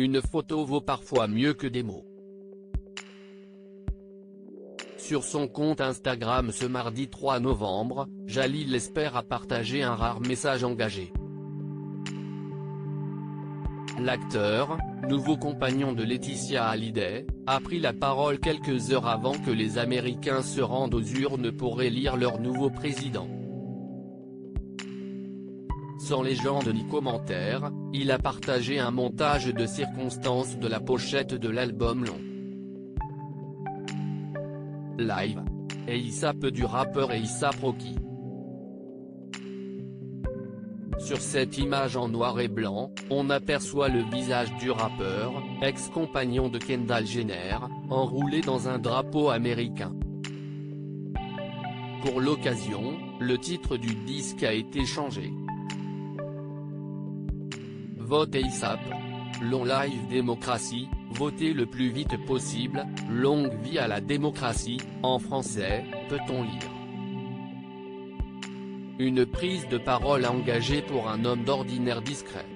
Une photo vaut parfois mieux que des mots. Sur son compte Instagram ce mardi 3 novembre, Jalil Esper a partagé un rare message engagé. L'acteur, nouveau compagnon de Laetitia Hallyday, a pris la parole quelques heures avant que les Américains se rendent aux urnes pour élire leur nouveau président. Sans légende ni commentaire, il a partagé un montage de circonstances de la pochette de l'album long Live. A$AP du rappeur A$AP Rocky. Sur cette image en noir et blanc, on aperçoit le visage du rappeur, ex-compagnon de Kendall Jenner, enroulé dans un drapeau américain. Pour l'occasion, le titre du disque a été changé. Vote A$AP. Long live démocratie, votez le plus vite possible, longue vie à la démocratie, en français, peut-on lire. Une prise de parole engagée pour un homme d'ordinaire discret.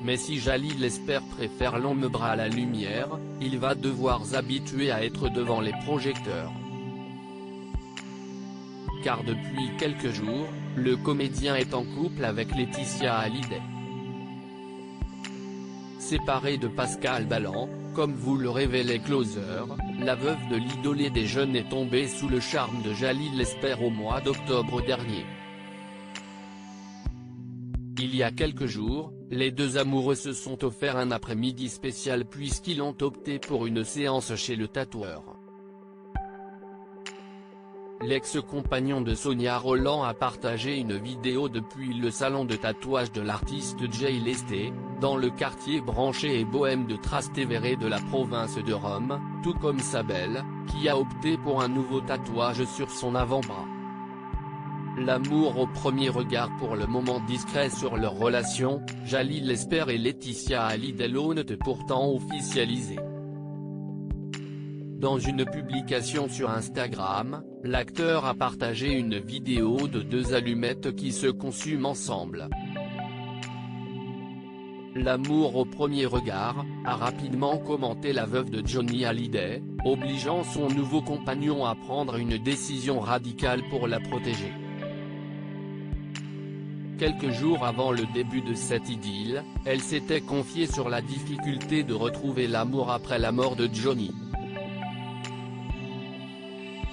Mais si Jalil Esper préfère l'ombre à la lumière, il va devoir s'habituer à être devant les projecteurs. Car depuis quelques jours, le comédien est en couple avec Laetitia Hallyday. Séparée de Pascal Ballan, comme vous le révélait Closer, la veuve de l'idolé des jeunes est tombée sous le charme de Jalil Esper au mois d'octobre dernier. Il y a quelques jours, les deux amoureux se sont offert un après-midi spécial puisqu'ils ont opté pour une séance chez le tatoueur. L'ex-compagnon de Sonia Rolland a partagé une vidéo depuis le salon de tatouage de l'artiste Jay Lesté, dans le quartier branché et bohème de Trastevere de la province de Rome, tout comme sa belle, qui a opté pour un nouveau tatouage sur son avant-bras. L'amour au premier regard pour le moment discret sur leur relation, Jalil Esper et Laetitia Hallyday l'ont pourtant officialisé. Dans une publication sur Instagram, l'acteur a partagé une vidéo de deux allumettes qui se consument ensemble. L'amour au premier regard, a rapidement commenté la veuve de Johnny Hallyday, obligeant son nouveau compagnon à prendre une décision radicale pour la protéger. Quelques jours avant le début de cette idylle, elle s'était confiée sur la difficulté de retrouver l'amour après la mort de Johnny.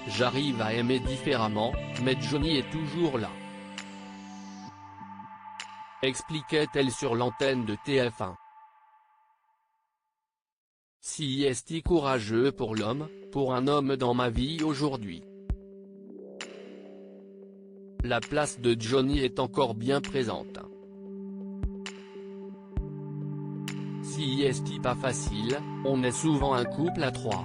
J'arrive à aimer différemment, mais Johnny est toujours là, expliquait-elle sur l'antenne de TF1. Si est courageux pour l'homme, pour un homme dans ma vie aujourd'hui. La place de Johnny est encore bien présente. Si est pas facile, on est souvent un couple à trois.